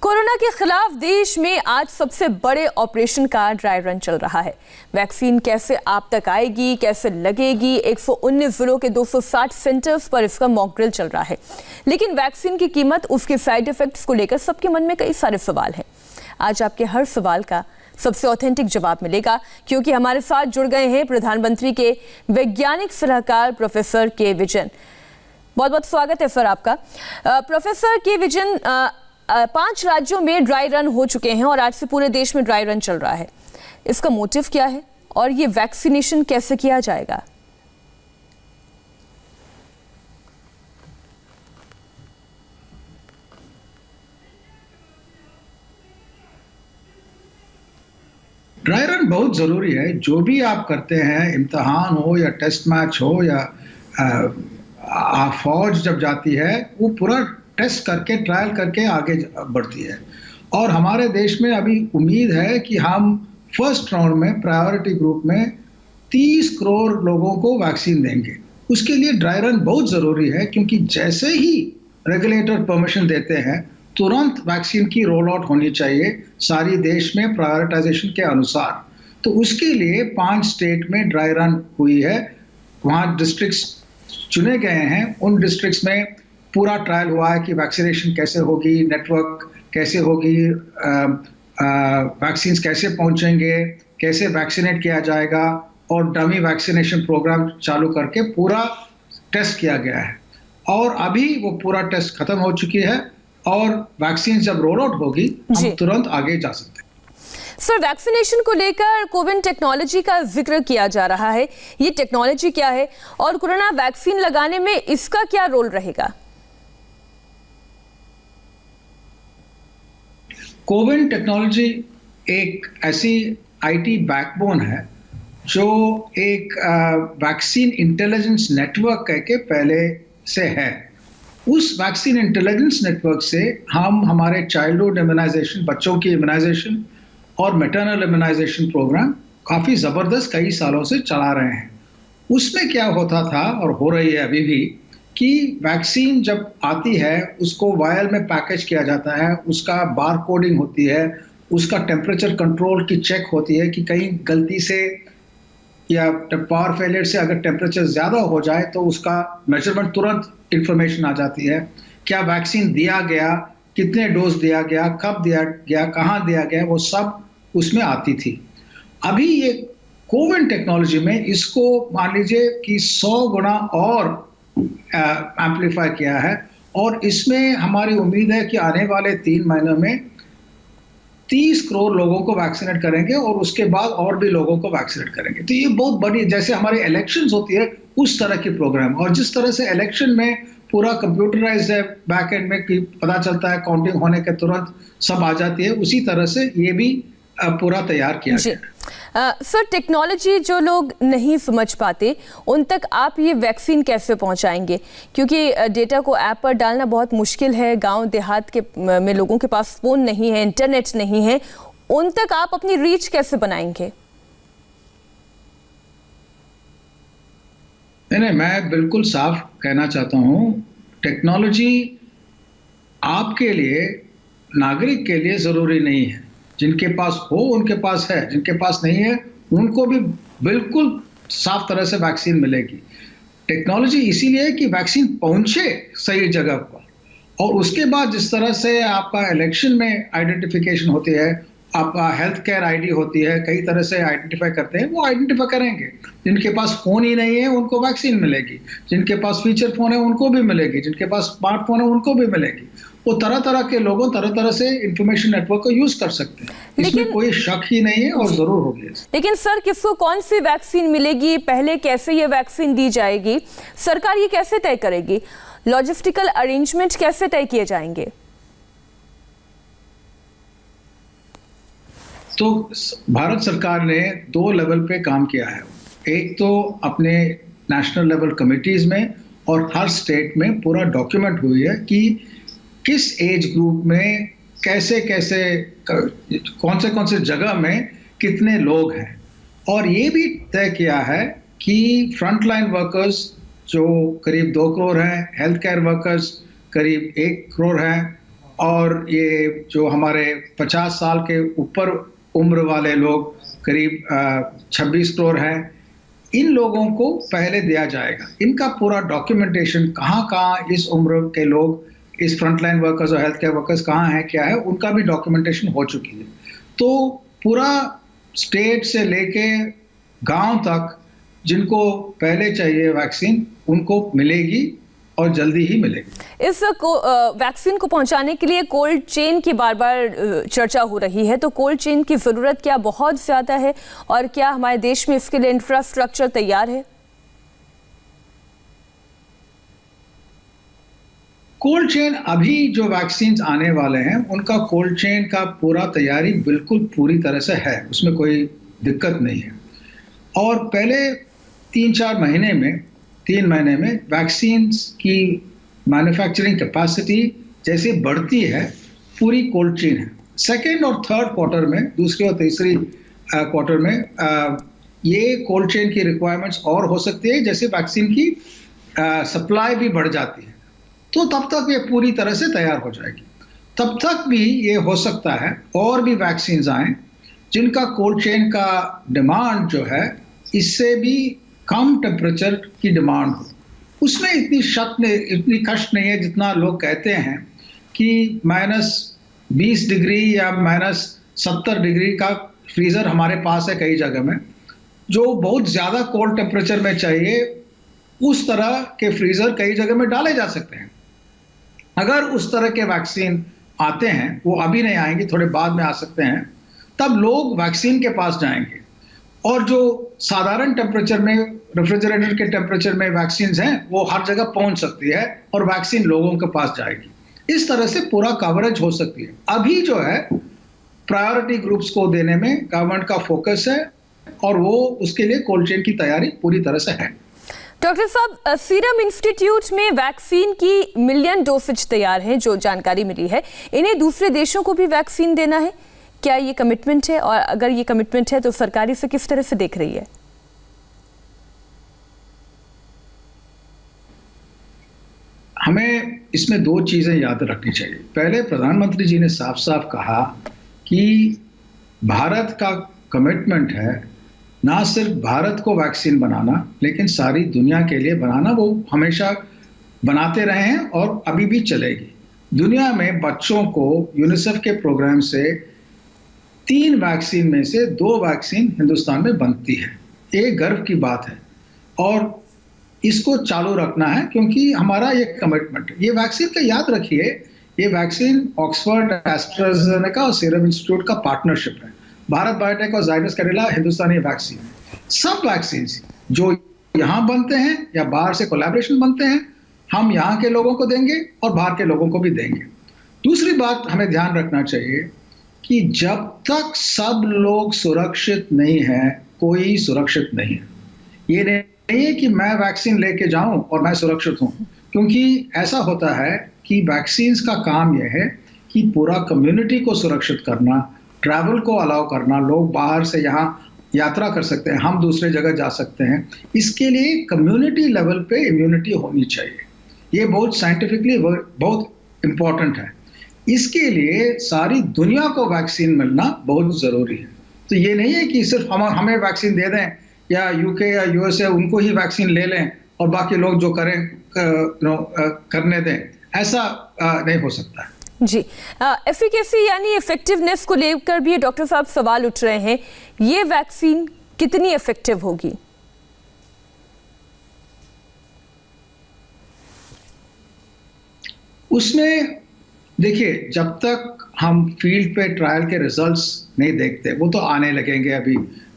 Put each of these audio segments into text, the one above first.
Corona के खिलाफ देश में आज सबसे बड़े ऑपरेशन का ड्राई रन चल रहा है। वैक्सीन कैसे आप तक आएगी, कैसे लगेगी, 119 जिलों के 260 सेंटर्स पर इसका मॉक ड्रिल चल रहा है। लेकिन वैक्सीन की कीमत, उसके साइड इफेक्ट्स को लेकर सबके मन में कई सारे सवाल हैं। आज आपके हर सवाल का सबसे ऑथेंटिक जवाब मिलेगा, क्योंकि हमारे साथ जुड़ गए हैं प्रधानमंत्री के वैज्ञानिक सलाहकार प्रोफेसर के विजन। बहुत बहुत स्वागत है सर आपका। प्रोफेसर के विजन, 5 राज्यों में ड्राई रन हो चुके हैं और आज से पूरे देश में ड्राई रन चल रहा है। इसका मोटिव क्या है और ये वैक्सीनेशन कैसे किया जाएगा? ड्राई रन बहुत ज़रूरी है। जो भी आप करते हैं, इम्तिहान हो या टेस्ट मैच हो या फौज जब जाती है, वो पूरा टेस्ट करके, ट्रायल करके आगे बढ़ती है। और हमारे देश में अभी उम्मीद है कि हम फर्स्ट राउंड में प्रायोरिटी ग्रुप में 30 करोड़ लोगों को वैक्सीन देंगे। उसके लिए ड्राई रन बहुत ज़रूरी है, क्योंकि जैसे ही रेगुलेटर परमिशन देते हैं तुरंत वैक्सीन की रोल आउट होनी चाहिए सारी देश में प्रायोरिटाइजेशन के अनुसार। तो उसके लिए 5 स्टेट में ड्राई रन हुई है। वहाँ डिस्ट्रिक्ट्स चुने गए हैं। उन डिस्ट्रिक्ट्स में पूरा ट्रायल हुआ है कि वैक्सीनेशन कैसे होगी, नेटवर्क कैसे होगी, वैक्सीन्स कैसे पहुंचेंगे, कैसे वैक्सीनेट किया जाएगा, और डमी वैक्सीनेशन प्रोग्राम चालू करके पूरा टेस्ट किया गया है। और अभी वो पूरा टेस्ट खत्म हो चुकी है और वैक्सीन जब रोल आउट होगी हम तुरंत आगे जा सकते हैं। सर, वैक्सीनेशन को लेकर कोविन टेक्नोलॉजी का जिक्र किया जा रहा है। ये टेक्नोलॉजी क्या है और कोरोना वैक्सीन लगाने में इसका क्या रोल रहेगा? कोविन टेक्नोलॉजी एक ऐसी आईटी बैकबोन है जो एक वैक्सीन इंटेलिजेंस नेटवर्क के पहले से है। उस वैक्सीन इंटेलिजेंस नेटवर्क से हम हमारे चाइल्डहुड इम्यूनाइजेशन, बच्चों की इम्यूनाइजेशन और मैटरनल इम्यूनाइजेशन प्रोग्राम काफ़ी ज़बरदस्त कई सालों से चला रहे हैं। उसमें क्या होता था और हो रही है अभी भी कि वैक्सीन जब आती है उसको वायल में पैकेज किया जाता है, उसका बार कोडिंग होती है, उसका टेम्परेचर कंट्रोल की चेक होती है कि कहीं गलती से या पावर फेलियर से अगर टेम्परेचर ज़्यादा हो जाए तो उसका मेजरमेंट तुरंत इंफॉर्मेशन आ जाती है। क्या वैक्सीन दिया गया, कितने डोज दिया गया, कब दिया गया, कहाँ दिया गया, वो सब उसमें आती थी। अभी ये कोविन टेक्नोलॉजी में इसको मान लीजिए कि 100 गुना और एम्पलीफाई किया है, और इसमें हमारी उम्मीद है कि आने वाले 3 महीनों में 30 करोड़ लोगों को वैक्सीनेट करेंगे और उसके बाद और भी लोगों को वैक्सीनेट करेंगे। तो ये बहुत बड़ी, जैसे हमारी इलेक्शंस होती है उस तरह की प्रोग्राम। और जिस तरह से इलेक्शन में पूरा कंप्यूटराइज्ड है, बैक एंड में कि पता चलता है काउंटिंग होने के तुरंत सब आ जाती है, उसी तरह से ये भी पूरा तैयार किया गया। सर, टेक्नोलॉजी जो लोग नहीं समझ पाते उन तक आप ये वैक्सीन कैसे पहुंचाएंगे? क्योंकि डेटा को ऐप पर डालना बहुत मुश्किल है। गांव देहात के में लोगों के पास फ़ोन नहीं है, इंटरनेट नहीं है, उन तक आप अपनी रीच कैसे बनाएंगे? नहीं, मैं बिल्कुल साफ कहना चाहता हूँ, टेक्नोलॉजी आपके लिए, नागरिक के लिए ज़रूरी नहीं है। जिनके पास हो उनके पास है, जिनके पास नहीं है उनको भी बिल्कुल साफ तरह से वैक्सीन मिलेगी। टेक्नोलॉजी इसीलिए कि वैक्सीन पहुंचे सही जगह पर, और उसके बाद जिस तरह से आपका इलेक्शन में आइडेंटिफिकेशन होती है, आपका हेल्थ केयर आईडी होती है, कई तरह से आइडेंटिफाई करते हैं, वो आइडेंटिफाई करेंगे। जिनके पास फ़ोन ही नहीं है उनको वैक्सीन मिलेगी, जिनके पास फीचर फ़ोन है उनको भी मिलेगी, जिनके पास स्मार्टफोन है उनको भी मिलेगी। वो तरह तरह के लोगों तरह तरह से इंफॉर्मेशन नेटवर्क को यूज कर सकते हैं। इसमें कोई शक ही नहीं है और जरूर होगी। लेकिन सर, किसको कौन सी वैक्सीन मिलेगी, पहले कैसे ये वैक्सीन दी जाएगी, सरकार ये कैसे तय करेगी? लॉजिस्टिकल अरेंजमेंट कैसे तय किए जाएंगे? तो भारत सरकार ने 2 लेवल पे काम किया है। एक तो अपने नेशनल लेवल कमिटीज में और हर स्टेट में पूरा डॉक्यूमेंट हुई है कि किस एज ग्रुप में कैसे कैसे, कौन से जगह में कितने लोग हैं। और ये भी तय किया है कि फ्रंटलाइन वर्कर्स जो करीब 2 करोड़ हैं, हेल्थ केयर वर्कर्स करीब 1 करोड़ हैं, और ये जो हमारे 50 साल के ऊपर उम्र वाले लोग करीब 26 करोड़ हैं, इन लोगों को पहले दिया जाएगा। इनका पूरा डॉक्यूमेंटेशन कहाँ इस उम्र के लोग, इस फ्रंटलाइन वर्कर्स और हेल्थ केयर वर्कर्स कहाँ हैं, क्या है, उनका भी डॉक्यूमेंटेशन हो चुकी है। तो पूरा स्टेट से लेके गांव तक जिनको पहले चाहिए वैक्सीन, उनको मिलेगी और जल्दी ही मिलेगी। इस वैक्सीन को पहुंचाने के लिए कोल्ड चेन की बार बार चर्चा हो रही है, तो कोल्ड चेन की ज़रूरत क्या बहुत ज़्यादा है और क्या हमारे देश में इसके लिए इंफ्रास्ट्रक्चर तैयार है? कोल्ड चेन, अभी जो वैक्सीन आने वाले हैं उनका कोल्ड चेन का पूरा तैयारी बिल्कुल पूरी तरह से है, उसमें कोई दिक्कत नहीं है। और पहले 3 महीने में वैक्सीन की मैन्युफैक्चरिंग कैपेसिटी जैसे बढ़ती है, पूरी कोल्ड चेन है। सेकेंड और थर्ड क्वार्टर में, दूसरे और तीसरी क्वार्टर में ये कोल्ड चेन की रिक्वायरमेंट्स और हो सकती है, जैसे वैक्सीन की सप्लाई भी बढ़ जाती है, तो तब तक ये पूरी तरह से तैयार हो जाएगी। तब तक भी ये हो सकता है और भी वैक्सीन आए जिनका कोल्ड चेन का डिमांड जो है इससे भी कम टेम्परेचर की डिमांड हो। उसमें इतनी कष्ट नहीं है जितना लोग कहते हैं कि -20 डिग्री या -70 डिग्री का फ्रीज़र हमारे पास है कई जगह में, जो बहुत ज़्यादा कोल्ड टेम्परेचर में चाहिए, उस तरह के फ्रीज़र कई जगह में डाले जा सकते हैं। अगर उस तरह के वैक्सीन आते हैं, वो अभी नहीं आएंगे, थोड़े बाद में आ सकते हैं, तब लोग वैक्सीन के पास जाएंगे और जो साधारण टेम्परेचर में, रेफ्रिजरेटर के टेम्परेचर में वैक्सीन हैं, वो हर जगह पहुंच सकती है और वैक्सीन लोगों के पास जाएगी। इस तरह से पूरा कवरेज हो सकती है। अभी जो है प्रायोरिटी ग्रुप्स को देने में गवर्नमेंट का फोकस है और वो उसके लिए कोल्ड चेन की तैयारी पूरी तरह से है। डॉक्टर साहब, सीरम इंस्टीट्यूट में वैक्सीन की 1 मिलियन डोसेज तैयार हैं, जो जानकारी मिली है। इन्हें दूसरे देशों को भी वैक्सीन देना है, क्या ये कमिटमेंट है? और अगर ये कमिटमेंट है तो सरकार इसे किस तरह से देख रही है? हमें इसमें 2 चीजें याद रखनी चाहिए। पहले, प्रधानमंत्री जी ने साफ साफ कहा कि भारत का कमिटमेंट है ना सिर्फ भारत को वैक्सीन बनाना, लेकिन सारी दुनिया के लिए बनाना। वो हमेशा बनाते रहे हैं और अभी भी चलेगी। दुनिया में बच्चों को यूनिसेफ के प्रोग्राम से 3 वैक्सीन में से 2 वैक्सीन हिंदुस्तान में बनती है। ये गर्व की बात है और इसको चालू रखना है, क्योंकि हमारा ये कमिटमेंट है। ये वैक्सीन का याद रखिए, ये वैक्सीन ऑक्सफोर्ड, एस्ट्राजेनेका और सीरम इंस्टीट्यूट का पार्टनरशिप है। भारत बायोटेक और जाइडस कैडिला हिंदुस्तानी वैक्सीन है। सब वैक्सीन जो यहाँ बनते हैं या बाहर से कोलैबोरेशन बनते हैं, हम यहाँ के लोगों को देंगे और बाहर के लोगों को भी देंगे। दूसरी बात हमें ध्यान रखना चाहिए कि जब तक सब लोग सुरक्षित नहीं है, कोई सुरक्षित नहीं है। ये नहीं है कि मैं वैक्सीन लेके जाऊं और मैं सुरक्षित हूं, क्योंकि ऐसा होता है कि वैक्सीन का काम यह है कि पूरा कम्युनिटी को सुरक्षित करना, ट्रैवल को अलाउ करना, लोग बाहर से यहाँ यात्रा कर सकते हैं, हम दूसरे जगह जा सकते हैं। इसके लिए कम्युनिटी लेवल पे इम्यूनिटी होनी चाहिए। ये बहुत साइंटिफिकली बहुत इम्पोर्टेंट है। इसके लिए सारी दुनिया को वैक्सीन मिलना बहुत ज़रूरी है। तो ये नहीं है कि सिर्फ हमें वैक्सीन दे दें या यूके या यूएसए उनको ही वैक्सीन ले लें और बाकी लोग जो करें करने दें, ऐसा नहीं हो सकता है। जी, एफिकेसी यानी इफेक्टिवनेस को लेकर भी डॉक्टर साहब सवाल उठ रहे हैं। ये वैक्सीन कितनी इफेक्टिव होगी? उसमें देखिए, जब तक हम फील्ड पे ट्रायल के रिजल्ट्स नहीं देखते, वो तो आने लगेंगे। अभी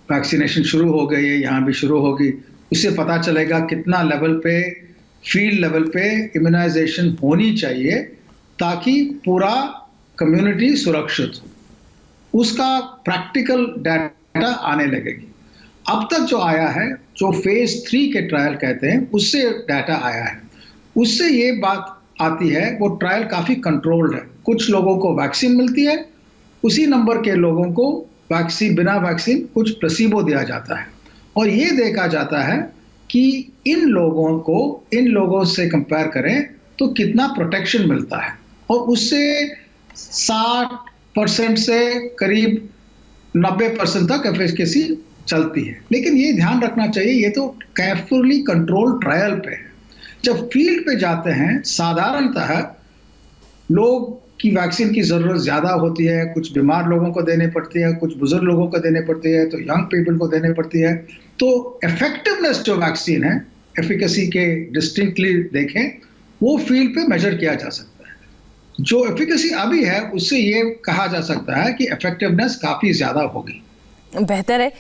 वैक्सीनेशन शुरू हो गई है, यहाँ भी शुरू होगी, उससे पता चलेगा कितना लेवल पे, फील्ड लेवल पे इम्यूनाइजेशन होनी चाहिए ताकि पूरा कम्युनिटी सुरक्षित हो। उसका प्रैक्टिकल डाटा आने लगेगी। अब तक जो आया है, जो फेज 3 के ट्रायल कहते हैं, उससे डाटा आया है। उससे ये बात आती है, वो ट्रायल काफ़ी कंट्रोल्ड है। कुछ लोगों को वैक्सीन मिलती है, उसी नंबर के लोगों को वैक्सीन, बिना वैक्सीन कुछ प्लेसिबो दिया जाता है और ये देखा जाता है कि इन लोगों से कंपेयर करें तो कितना प्रोटेक्शन मिलता है। और उससे 60% से करीब 90% तक एफिकेसी चलती है। लेकिन ये ध्यान रखना चाहिए, ये तो केयरफुली कंट्रोल ट्रायल पे है। जब फील्ड पे जाते हैं, साधारणतः लोग की वैक्सीन की ज़रूरत ज़्यादा होती है, कुछ बीमार लोगों को देने पड़ती है, कुछ बुजुर्ग लोगों को देने पड़ती है, तो यंग पीपल को देने पड़ती है। तो इफेक्टिवनेस जो वैक्सीन है, एफिकेसी के डिस्टिंक्टली देखें, वो फील्ड पे मेजर किया जा सकता है। जो एफिकेसी अभी है, उससे ये कहा जा सकता है कि इफेक्टिवनेस काफ़ी ज़्यादा होगी। बेहतर है।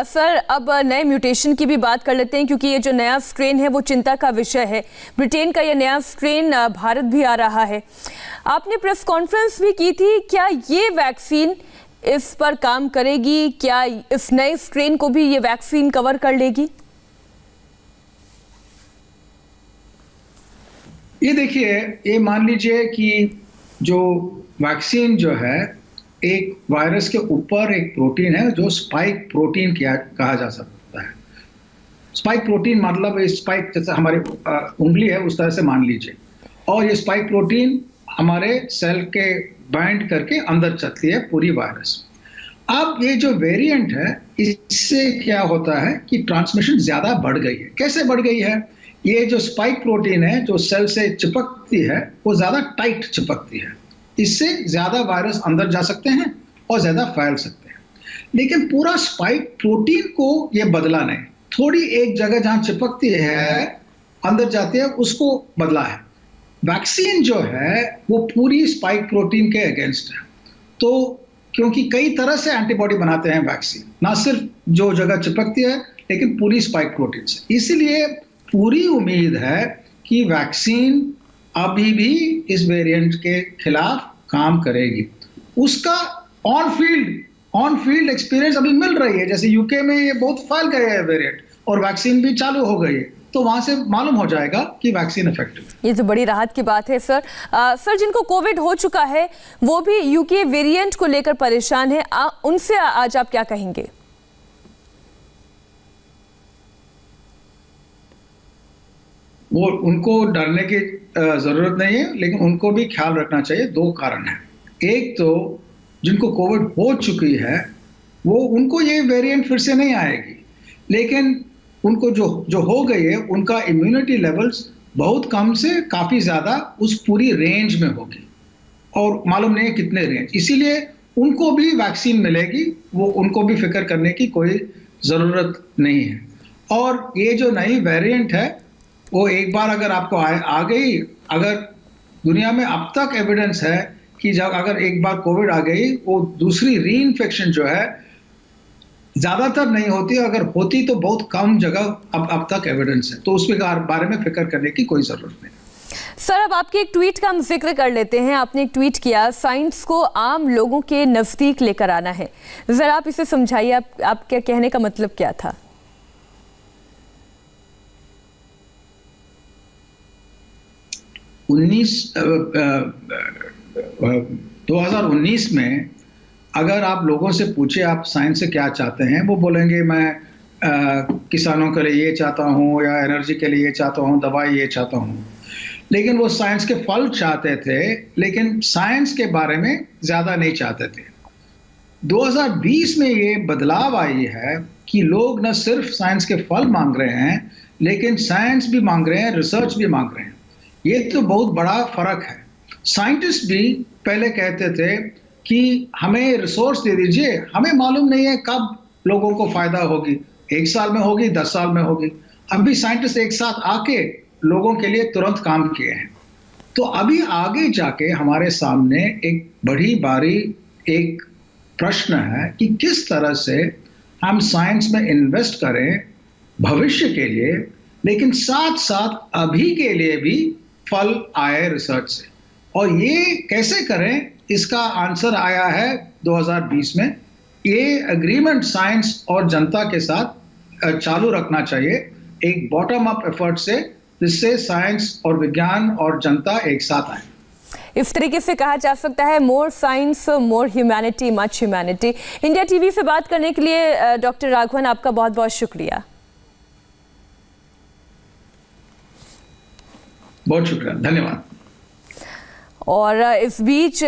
सर, अब नए म्यूटेशन की भी बात कर लेते हैं, क्योंकि ये जो नया स्ट्रेन है वो चिंता का विषय है। ब्रिटेन का ये नया स्ट्रेन भारत भी आ रहा है। आपने प्रेस कॉन्फ्रेंस भी की थी, क्या ये वैक्सीन इस पर काम करेगी? क्या इस नए स्ट्रेन को भी ये वैक्सीन कवर कर लेगी? ये देखिए, ये मान लीजिए कि जो वैक्सीन जो है, एक वायरस के ऊपर एक प्रोटीन है जो स्पाइक प्रोटीन कहा जा सकता है। स्पाइक प्रोटीन मतलब स्पाइक जैसे हमारी उंगली है, उस तरह से मान लीजिए। और ये स्पाइक प्रोटीन हमारे सेल के बाइंड करके अंदर चलती है पूरी वायरस। अब ये जो वेरिएंट है, इससे क्या होता है कि ट्रांसमिशन ज़्यादा बढ़ गई है। कैसे बढ़ गई है? ये जो स्पाइक प्रोटीन है जो सेल से चिपकती है, वो ज़्यादा टाइट चिपकती है। इससे ज़्यादा वायरस अंदर जा सकते हैं और ज़्यादा फैल सकते हैं। लेकिन पूरा स्पाइक प्रोटीन को ये बदला नहीं, थोड़ी एक जगह जहाँ चिपकती है अंदर जाती है, उसको बदला है। वैक्सीन जो है वो पूरी स्पाइक प्रोटीन के अगेंस्ट है। तो क्योंकि कई तरह से एंटीबॉडी बनाते हैं वैक्सीन, ना सिर्फ जो जगह चिपकती है, लेकिन पूरी स्पाइक प्रोटीन से। इसलिए पूरी उम्मीद है कि वैक्सीन अभी भी इस वेरिएंट के खिलाफ काम करेगी। उसका ऑन फील्ड एक्सपीरियंस अभी मिल रही है। जैसे यूके में ये बहुत फैल गए हैं वेरिएंट, और वैक्सीन भी चालू हो गई है, तो वहां से मालूम हो जाएगा कि वैक्सीन इफेक्टिव है। ये तो बड़ी राहत की बात है सर। सर, जिनको कोविड हो चुका है वो भी यूके वेरिएंट को लेकर परेशान है, उनसे आज आप क्या कहेंगे? वो उनको डरने की जरूरत नहीं है, लेकिन उनको भी ख्याल रखना चाहिए। दो कारण है। एक तो जिनको कोविड हो चुकी है, वो उनको ये वेरिएंट फिर से नहीं आएगी, लेकिन उनको जो हो गई है, उनका इम्यूनिटी लेवल्स बहुत कम से काफ़ी ज़्यादा उस पूरी रेंज में होगी, और मालूम नहीं है कितने रेंज। इसीलिए उनको भी वैक्सीन मिलेगी, वो उनको भी फिक्र करने की कोई ज़रूरत नहीं है। और ये जो नई वेरिएंट है, वो एक बार अगर आपको आ गई, अगर दुनिया में अब तक एविडेंस है कि जब अगर एक बार कोविड आ गई, वो दूसरी री इन्फेक्शन जो है ज़्यादातर नहीं होती, अगर होती तो बहुत कम जगह अब तक एविडेंस है। तो उसके बारे में फिक्र करने की कोई ज़रूरत नहीं। सर, अब आपके एक ट्वीट का हम जिक्र कर लेते हैं। आपने एक ट्वीट किया, साइंस को आम लोगों के नज़दीक लेकर आना है। ज़रा आप इसे समझाइए, आपके कहने का मतलब क्या था? 2019 में अगर आप लोगों से पूछे आप साइंस से क्या चाहते हैं, वो बोलेंगे मैं किसानों के लिए ये चाहता हूँ, या एनर्जी के लिए ये चाहता हूँ, दवाई ये चाहता हूँ। लेकिन वो साइंस के फल चाहते थे, लेकिन साइंस के बारे में ज़्यादा नहीं चाहते थे। 2020 में ये बदलाव आई है कि लोग न सिर्फ साइंस के फल मांग रहे हैं, लेकिन साइंस भी मांग रहे हैं, रिसर्च भी मांग रहे हैं। ये तो बहुत बड़ा फर्क है। साइंटिस्ट भी पहले कहते थे कि हमें रिसोर्स दे दीजिए, हमें मालूम नहीं है कब लोगों को फायदा होगी, 1 साल में होगी, 10 साल में होगी। अभी साइंटिस्ट एक साथ आके लोगों के लिए तुरंत काम किए हैं। तो अभी आगे जाके हमारे सामने एक बड़ी बारी एक प्रश्न है कि किस तरह से हम साइंस में इन्वेस्ट करें भविष्य के लिए, लेकिन साथ साथ अभी के लिए भी फल आए रिसर्च से। और ये कैसे करें, इसका आंसर आया है 2020 में। ये एग्रीमेंट साइंस और जनता के साथ चालू रखना चाहिए, एक बॉटम अप एफर्ट से, जिससे साइंस और विज्ञान और जनता एक साथ आए। इस तरीके से कहा जा सकता है, more science more humanity, much humanity. India TV से बात करने के लिए डॉक्टर राघवन, आपका बहुत बहुत शुक्रिया। बहुत शुक्रिया, धन्यवाद। और इस बीच